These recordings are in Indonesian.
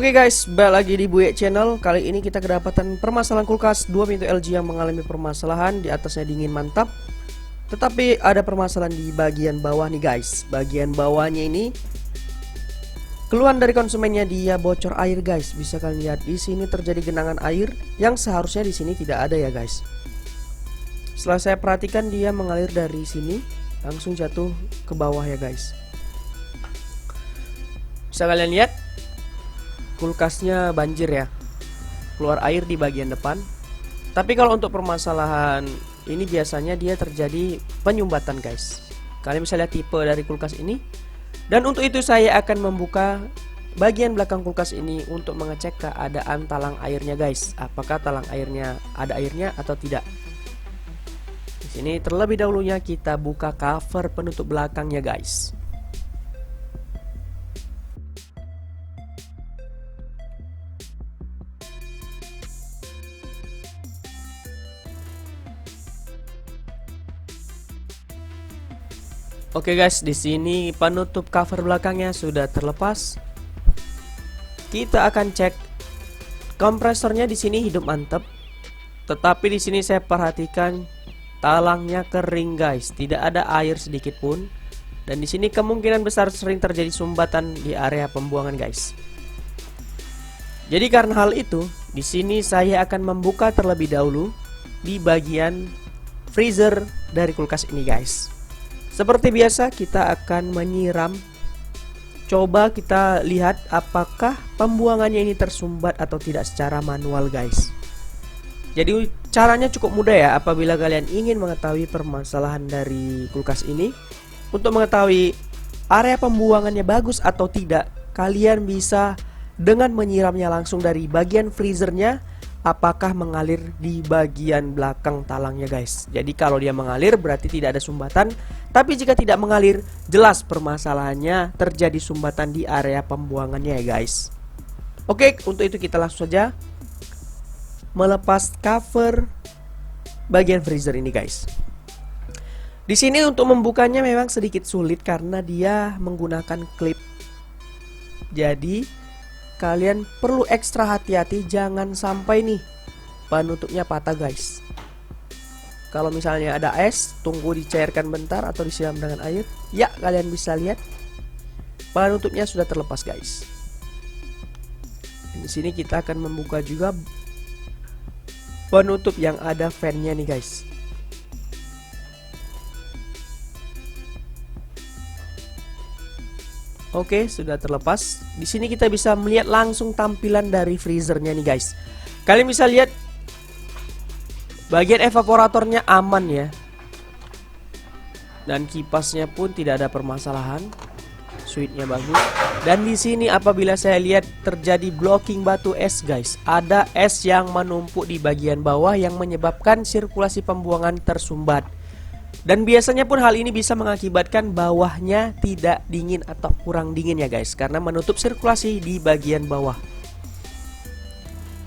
Oke guys, balik lagi di Buye Channel. Kali ini kita kedapatan permasalahan kulkas 2 pintu LG yang mengalami permasalahan. Di atasnya dingin mantap, tetapi ada permasalahan di bagian bawah nih guys. Bagian bawahnya ini keluhan dari konsumennya, dia bocor air guys. Bisa kalian lihat di sini terjadi genangan air yang seharusnya di sini tidak ada ya guys. Setelah saya perhatikan, dia mengalir dari sini langsung jatuh ke bawah ya guys. Bisa kalian lihat kulkasnya banjir ya, keluar air di bagian depan. Tapi kalau untuk permasalahan ini biasanya dia terjadi penyumbatan guys. Kalian bisa lihat tipe dari kulkas ini. Dan untuk itu saya akan membuka bagian belakang kulkas ini untuk mengecek keadaan talang airnya guys. Apakah talang airnya ada airnya atau tidak. Di sini terlebih dahulunya kita buka cover penutup belakangnya guys. Oke guys, di sini penutup cover belakangnya sudah terlepas. Kita akan cek kompresornya, di sini hidup mantap. Tetapi di sini saya perhatikan talangnya kering guys, tidak ada air sedikit pun. Dan di sini kemungkinan besar sering terjadi sumbatan di area pembuangan guys. Jadi karena hal itu, di sini saya akan membuka terlebih dahulu di bagian freezer dari kulkas ini guys. Seperti biasa kita akan menyiram. Coba kita lihat apakah pembuangannya ini tersumbat atau tidak secara manual guys. Jadi caranya cukup mudah ya apabila kalian ingin mengetahui permasalahan dari kulkas ini. Untuk mengetahui area pembuangannya bagus atau tidak, kalian bisa dengan menyiramnya langsung dari bagian freezernya. Apakah mengalir di bagian belakang talangnya guys. Jadi kalau dia mengalir berarti tidak ada sumbatan. Tapi jika tidak mengalir, jelas permasalahannya terjadi sumbatan di area pembuangannya ya guys. Oke, untuk itu kita langsung saja melepas cover bagian freezer ini guys. Di sini untuk membukanya memang sedikit sulit karena dia menggunakan klip. Jadi kalian perlu ekstra hati-hati, jangan sampai nih penutupnya patah guys. Kalau misalnya ada es, tunggu dicairkan bentar atau disiram dengan air. Ya, kalian bisa lihat penutupnya sudah terlepas guys. Di sini kita akan membuka juga penutup yang ada fan-nya nih guys. Oke, sudah terlepas. Di sini kita bisa melihat langsung tampilan dari freezernya nih guys. Kalian bisa lihat bagian evaporatornya aman ya. Dan kipasnya pun tidak ada permasalahan. Switchnya bagus. Dan di sini apabila saya lihat terjadi blocking batu es guys. Ada es yang menumpuk di bagian bawah yang menyebabkan sirkulasi pembuangan tersumbat. Dan biasanya pun hal ini bisa mengakibatkan bawahnya tidak dingin atau kurang dingin ya guys, karena menutup sirkulasi di bagian bawah.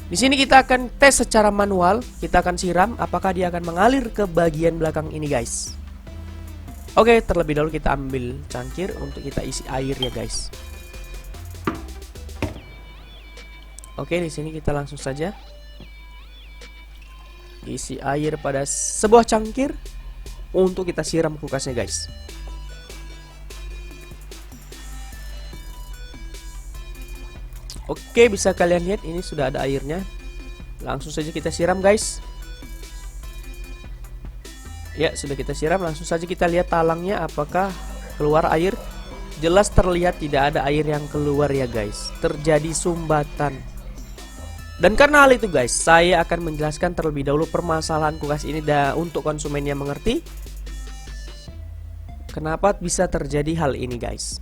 Di sini kita akan tes secara manual, kita akan siram apakah dia akan mengalir ke bagian belakang ini guys. Oke, terlebih dahulu kita ambil cangkir untuk kita isi air ya guys. Oke, di sini kita langsung saja isi air pada sebuah cangkir untuk kita siram kulkasnya guys. Oke, bisa kalian lihat ini sudah ada airnya. Langsung saja kita siram guys. Ya, sudah kita siram. Langsung saja kita lihat talangnya apakah keluar air. Jelas terlihat tidak ada air yang keluar ya guys. Terjadi sumbatan. Dan karena hal itu guys, saya akan menjelaskan terlebih dahulu permasalahan kulkas ini untuk konsumen yang mengerti kenapa bisa terjadi hal ini guys.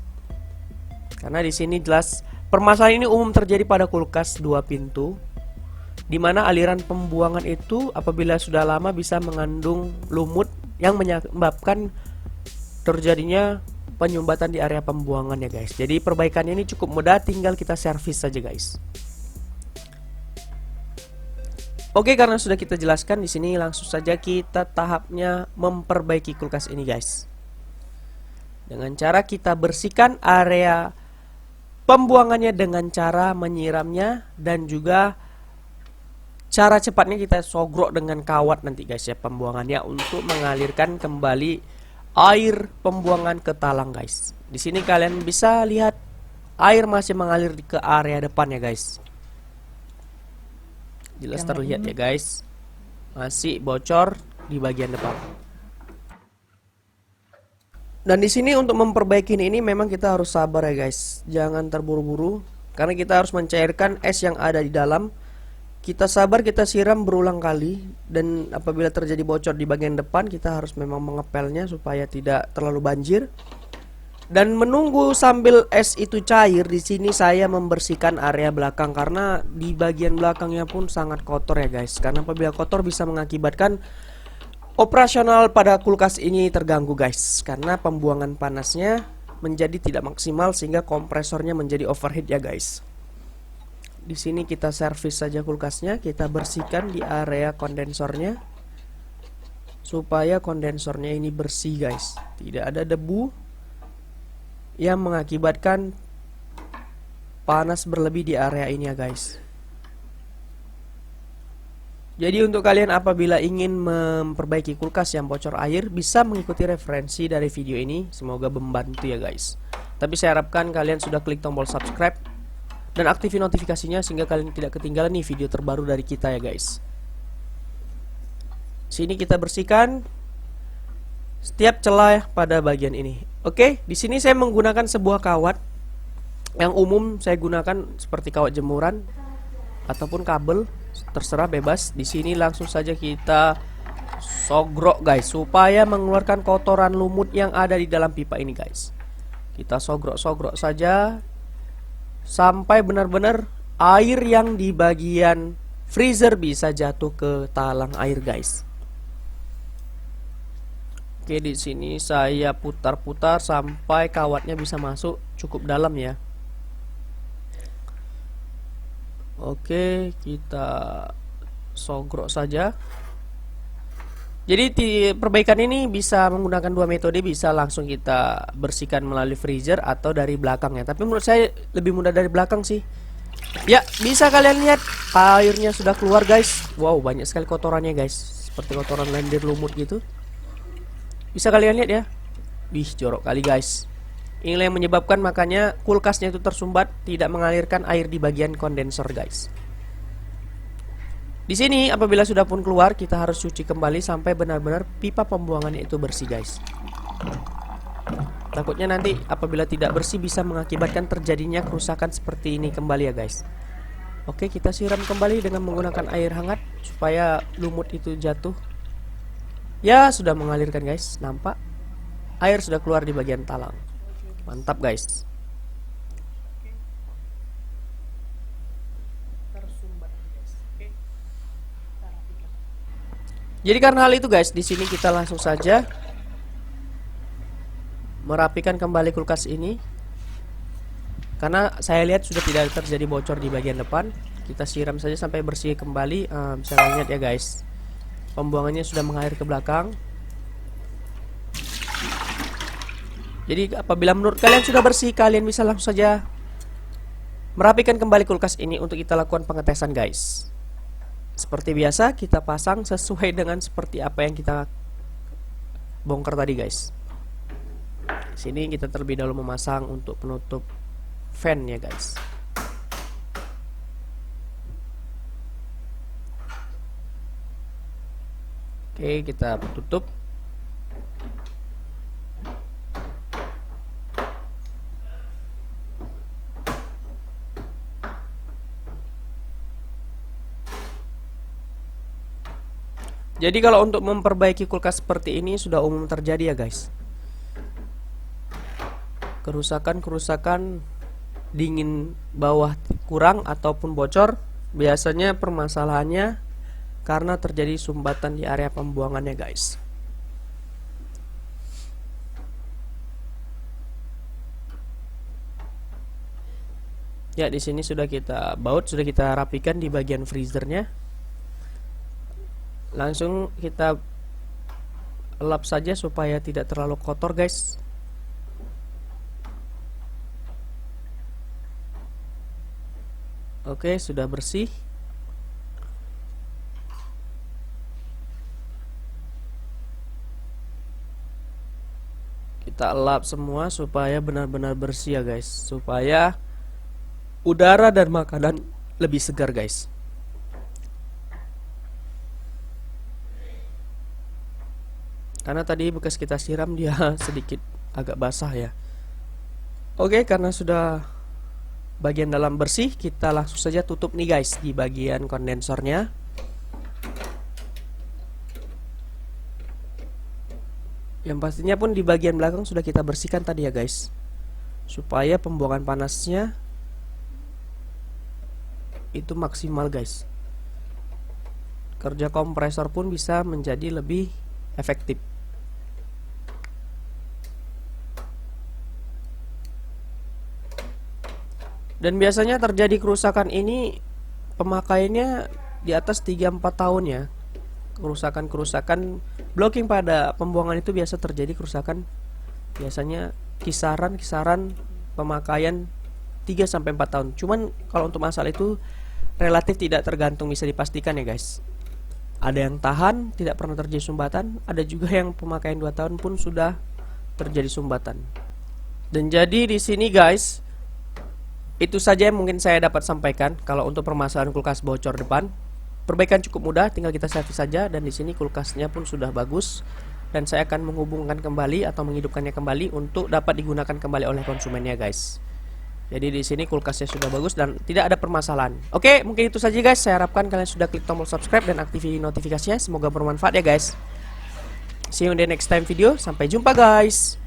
Karena di sini jelas permasalahan ini umum terjadi pada kulkas 2 pintu, di mana aliran pembuangan itu apabila sudah lama bisa mengandung lumut yang menyebabkan terjadinya penyumbatan di area pembuangan ya guys. Jadi perbaikannya ini cukup mudah, tinggal kita servis saja guys. Oke, karena sudah kita jelaskan di sini, langsung saja kita tahapnya memperbaiki kulkas ini guys. Dengan cara kita bersihkan area pembuangannya dengan cara menyiramnya dan juga cara cepatnya kita sogrok dengan kawat nanti guys ya pembuangannya untuk mengalirkan kembali air pembuangan ke talang guys. Di sini kalian bisa lihat air masih mengalir ke area depan ya guys. Jelas terlihat ya guys. Masih bocor di bagian depan. Dan di sini untuk memperbaiki ini memang kita harus sabar ya guys. Jangan terburu-buru karena kita harus mencairkan es yang ada di dalam. Kita sabar, kita siram berulang kali. Dan apabila terjadi bocor di bagian depan, kita harus memang mengepelnya supaya tidak terlalu banjir. Dan menunggu sambil es itu cair, di sini saya membersihkan area belakang karena di bagian belakangnya pun sangat kotor ya guys. Karena apabila kotor bisa mengakibatkan operasional pada kulkas ini terganggu guys, karena pembuangan panasnya menjadi tidak maksimal sehingga kompresornya menjadi overheat ya guys. Di sini kita servis saja kulkasnya, kita bersihkan di area kondensornya supaya kondensornya ini bersih guys, tidak ada debu yang mengakibatkan panas berlebih di area ini ya guys. Jadi untuk kalian apabila ingin memperbaiki kulkas yang bocor air, bisa mengikuti referensi dari video ini. Semoga membantu ya guys. Tapi saya harapkan kalian sudah klik tombol subscribe dan aktifin notifikasinya sehingga kalian tidak ketinggalan nih video terbaru dari kita ya guys. Sini kita bersihkan setiap celah pada bagian ini. Oke, di sini saya menggunakan sebuah kawat yang umum saya gunakan seperti kawat jemuran ataupun kabel, terserah bebas. Di sini langsung saja kita sogrok guys supaya mengeluarkan kotoran lumut yang ada di dalam pipa ini guys. Kita sogrok-sogrok saja sampai benar-benar air yang di bagian freezer bisa jatuh ke talang air guys. Oke, di sini saya putar-putar sampai kawatnya bisa masuk cukup dalam ya. Oke, kita sogrok saja. Jadi perbaikan ini bisa menggunakan dua metode, bisa langsung kita bersihkan melalui freezer atau dari belakang ya. Tapi menurut saya lebih mudah dari belakang sih. Ya, bisa kalian lihat airnya sudah keluar guys. Wow, banyak sekali kotorannya guys, seperti kotoran lendir lumut gitu. Bisa kalian lihat ya. Wih, jorok kali guys. Inilah yang menyebabkan makanya kulkasnya itu tersumbat, tidak mengalirkan air di bagian kondensor guys. Di sini apabila sudah pun keluar, kita harus cuci kembali sampai benar-benar pipa pembuangannya itu bersih guys. Takutnya nanti apabila tidak bersih bisa mengakibatkan terjadinya kerusakan seperti ini kembali ya guys. Oke, kita siram kembali dengan menggunakan air hangat supaya lumut itu jatuh. Ya, sudah mengalirkan guys, nampak air sudah keluar di bagian talang. Mantap guys. Jadi karena hal itu guys, di sini kita langsung saja merapikan kembali kulkas ini. Karena saya lihat sudah tidak terjadi bocor di bagian depan. Kita siram saja sampai bersih kembali. Bisa lihat ya guys, pembuangannya sudah mengalir ke belakang. Jadi apabila menurut kalian sudah bersih, kalian bisa langsung saja merapikan kembali kulkas ini untuk kita lakukan pengetesan guys. Seperti biasa, kita pasang sesuai dengan seperti apa yang kita bongkar tadi guys. Sini kita terlebih dahulu memasang untuk penutup fan ya guys. Oke, kita tutup. Jadi kalau untuk memperbaiki kulkas seperti ini sudah umum terjadi ya guys. Kerusakan-kerusakan dingin bawah kurang ataupun bocor, biasanya permasalahannya karena terjadi sumbatan di area pembuangannya guys. Ya, di sini sudah kita baut, sudah kita rapikan di bagian freezernya. Langsung kita lap saja supaya tidak terlalu kotor guys. Oke, sudah bersih. Kita lap semua supaya benar-benar bersih ya guys, supaya udara dan makanan lebih segar guys. Karena tadi bekas kita siram dia sedikit agak basah ya. Oke, karena sudah bagian dalam bersih, kita langsung saja tutup nih guys di bagian kondensornya. Yang pastinya pun di bagian belakang sudah kita bersihkan tadi ya guys, supaya pembuangan panasnya itu maksimal guys. Kerja kompresor pun bisa menjadi lebih efektif. Dan biasanya terjadi kerusakan ini pemakaiannya di atas 3-4 tahun ya. Kerusakan blocking pada pembuangan itu biasa terjadi kerusakan, biasanya kisaran pemakaian 3-4 tahun. Cuman kalau untuk masalah itu relatif tidak tergantung, bisa dipastikan ya guys. Ada yang tahan, tidak pernah terjadi sumbatan, ada juga yang pemakaian 2 tahun pun sudah terjadi sumbatan. Dan jadi di sini guys, itu saja yang mungkin saya dapat sampaikan kalau untuk permasalahan kulkas bocor depan. Perbaikan cukup mudah, tinggal kita servis saja, dan di sini kulkasnya pun sudah bagus dan saya akan menghubungkan kembali atau menghidupkannya kembali untuk dapat digunakan kembali oleh konsumennya guys. Jadi di sini kulkasnya sudah bagus dan tidak ada permasalahan. Oke, mungkin itu saja guys. Saya harapkan kalian sudah klik tombol subscribe dan aktifkan notifikasinya. Semoga bermanfaat ya guys. See you in the next time video. Sampai jumpa guys.